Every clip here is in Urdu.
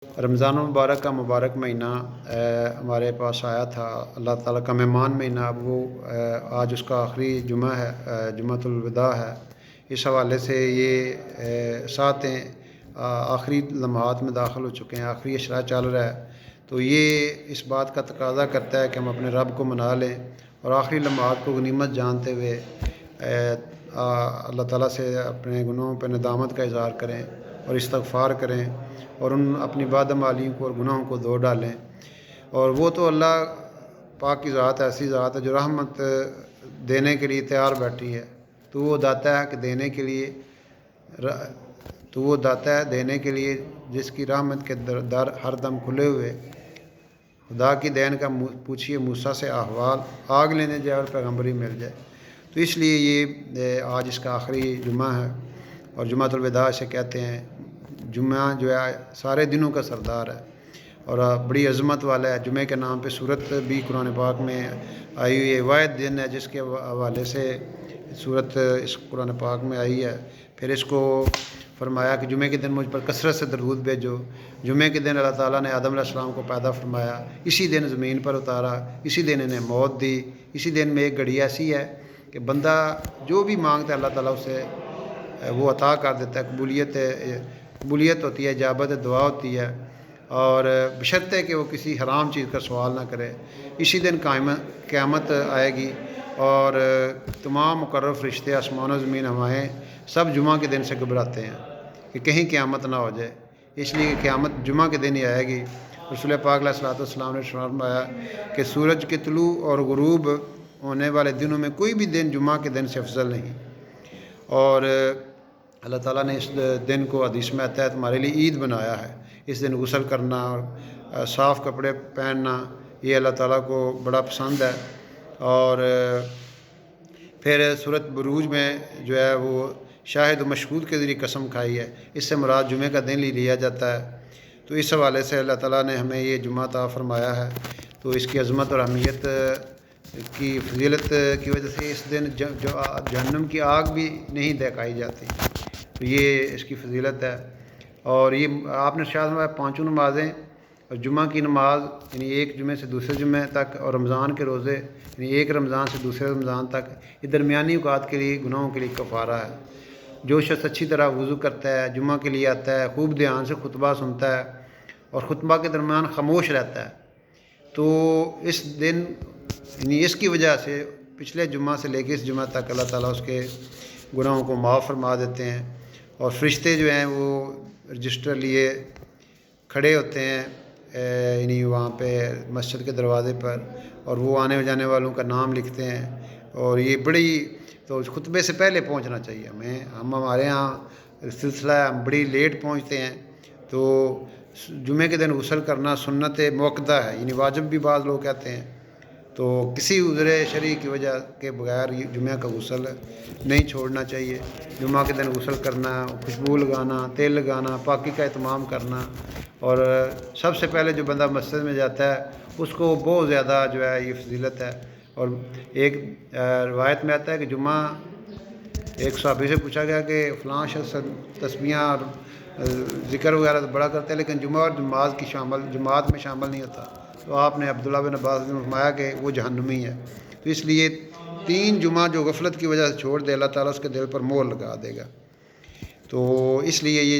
رمضان المبارک کا مبارک مہینہ ہمارے پاس آیا تھا، اللہ تعالیٰ کا مہمان مہینہ۔ اب وہ آج اس کا آخری جمعہ ہے، جمعۃ الوداع ہے۔ اس حوالے سے یہ ساتیں آخری لمحات میں داخل ہو چکے ہیں، آخری اشراء چل رہا ہے، تو یہ اس بات کا تقاضا کرتا ہے کہ ہم اپنے رب کو منا لیں اور آخری لمحات کو غنیمت جانتے ہوئے اللہ تعالیٰ سے اپنے گناہوں پہ ندامت کا اظہار کریں اور استغفار کریں اور ان اپنی بدعمالیوں کو اور گناہوں کو دھو ڈالیں۔ اور وہ تو اللہ پاک کی ذات ایسی ذات ہے جو رحمت دینے کے لیے تیار بیٹھی ہے، تو وہ داتا ہے کہ دینے کے لیے جس کی رحمت کے در ہر دم کھلے ہوئے۔ خدا کی دین کا پوچھیے موسیٰ سے احوال، آگ لینے جائے اور پیغمبری مل جائے۔ تو اس لیے یہ آج اس کا آخری جمعہ ہے اور جمعۃ الوداع اسے کہتے ہیں۔ جمعہ جو ہے سارے دنوں کا سردار ہے اور بڑی عظمت والا ہے۔ جمعے کے نام پہ صورت بھی قرآن پاک میں آئی ہوئی ہے، واحد دن ہے جس کے حوالے سے صورت اس قرآن پاک میں آئی ہے۔ پھر اس کو فرمایا کہ جمعے کے دن مجھ پر کثرت سے درود بھیجو۔ جمعے کے دن اللہ تعالیٰ نے آدم علیہ السلام کو پیدا فرمایا، اسی دن زمین پر اتارا، اسی دن انہیں موت دی۔ اسی دن میں ایک گھڑی ایسی ہے کہ بندہ جو بھی مانگتا ہے اللہ تعالیٰ اسے وہ عطا کر دیتا ہے۔ قبولیت ہوتی ہے، اجابت دعا ہوتی ہے، اور بشرطے کہ وہ کسی حرام چیز کا سوال نہ کرے۔ اسی دن قیامت آئے گی اور تمام مقرر فرشتے، آسمان و زمین، ہوائیں سب جمعہ کے دن سے گھبراتے ہیں کہ کہیں قیامت نہ ہو جائے، اس لیے کہ قیامت جمعہ کے دن ہی آئے گی۔ رسول پاک علیہ السلام نے فرمایا کہ سورج کے طلوع اور غروب ہونے والے دنوں میں کوئی بھی دن جمعہ کے دن سے افضل نہیں، اور اللہ تعالیٰ نے اس دن کو حدیث میں آتا ہے تمہارے لیے عید بنایا ہے۔ اس دن غسل کرنا اور صاف کپڑے پہننا یہ اللہ تعالیٰ کو بڑا پسند ہے۔ اور پھر سورۃ بروج میں جو ہے وہ شاہد و مشہود کے ذریعے قسم کھائی ہے، اس سے مراد جمعے کا دن ہی لیا جاتا ہے۔ تو اس حوالے سے اللہ تعالیٰ نے ہمیں یہ جمعہ عطا فرمایا ہے، تو اس کی عظمت اور اہمیت کی فضیلت کی وجہ سے اس دن جو جہنم کی آگ بھی نہیں دکھائی جاتی، تو یہ اس کی فضیلت ہے۔ اور یہ آپ نے ارشاد فرمایا پانچوں نمازیں اور جمعہ کی نماز یعنی ایک جمعے سے دوسرے جمعے تک، اور رمضان کے روزے یعنی ایک رمضان سے دوسرے رمضان تک، یہ درمیانی اوقات کے لیے گناہوں کے لیے کفارہ ہے۔ جو شخص اچھی طرح وضو کرتا ہے، جمعہ کے لیے آتا ہے، خوب دھیان سے خطبہ سنتا ہے اور خطبہ کے درمیان خاموش رہتا ہے، تو اس دن یعنی اس کی وجہ سے پچھلے جمعہ سے لے کے اس جمعہ تک اللہ تعالیٰ اس کے گناہوں کو معاف فرما دیتے ہیں، اور فرشتے جو ہیں وہ رجسٹر لیے کھڑے ہوتے ہیں یعنی وہاں پہ مسجد کے دروازے پر، اور وہ آنے جانے والوں کا نام لکھتے ہیں۔ اور یہ بڑی تو خطبے سے پہلے پہنچنا چاہیے ہمارے ہاں سلسلہ ہے، ہم بڑی لیٹ پہنچتے ہیں۔ تو جمعے کے دن غسل کرنا سنت موقدہ ہے، یعنی واجب بھی بعض لوگ کہتے ہیں، تو کسی عذر شرعی کی وجہ کے بغیر جمعہ کا غسل نہیں چھوڑنا چاہیے۔ جمعہ کے دن غسل کرنا، خوشبو لگانا، تیل لگانا، پاکی کا اہتمام کرنا، اور سب سے پہلے جو بندہ مسجد میں جاتا ہے اس کو بہت زیادہ جو ہے یہ فضیلت ہے۔ اور ایک روایت میں آتا ہے کہ جمعہ ایک صحابی سے پوچھا گیا کہ فلاں شخص تسبیحاں اور ذکر وغیرہ تو بڑا کرتا ہے لیکن جمعہ اور جماعت میں شامل نہیں ہوتا، تو آپ نے عبداللہ بن عباس نے فرمایا کہ وہ جہنمی ہے۔ تو اس لیے 3 جمعہ جو غفلت کی وجہ سے چھوڑ دے، اللہ تعالیٰ اس کے دل پر مہر لگا دے گا۔ تو اس لیے یہ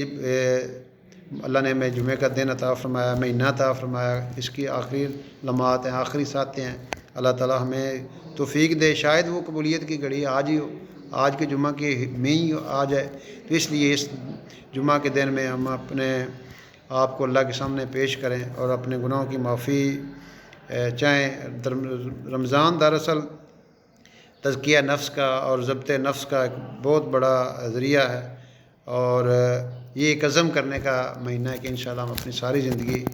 اللہ نے ہمیں جمعے کا دن عطا فرمایا، مہینہ عطا فرمایا، اس کی آخری لمحات ہیں، آخری ساتیں ہیں۔ اللہ تعالیٰ ہمیں توفیق دے، شاید وہ قبولیت کی گھڑی آج ہی ہو، آج کے جمعہ کی میں ہی آ جائے، تو اس لیے اس جمعہ کے دن میں ہم اپنے آپ کو اللہ کے سامنے پیش کریں اور اپنے گناہوں کی معافی چاہیں۔ رمضان دراصل تزکیہ نفس کا اور ضبط نفس کا ایک بہت بڑا ذریعہ ہے، اور یہ ایک عزم کرنے کا مہینہ ہے کہ انشاءاللہ ہم اپنی ساری زندگی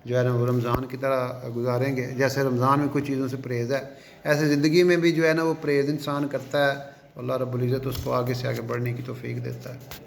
جو ہے نا وہ رمضان کی طرح گزاریں گے۔ جیسے رمضان میں کچھ چیزوں سے پرہیز ہے، ایسے زندگی میں بھی جو ہے نا وہ پرہیز انسان کرتا ہے، اللہ رب العزت اس کو آگے سے آگے بڑھنے کی توفیق دیتا ہے۔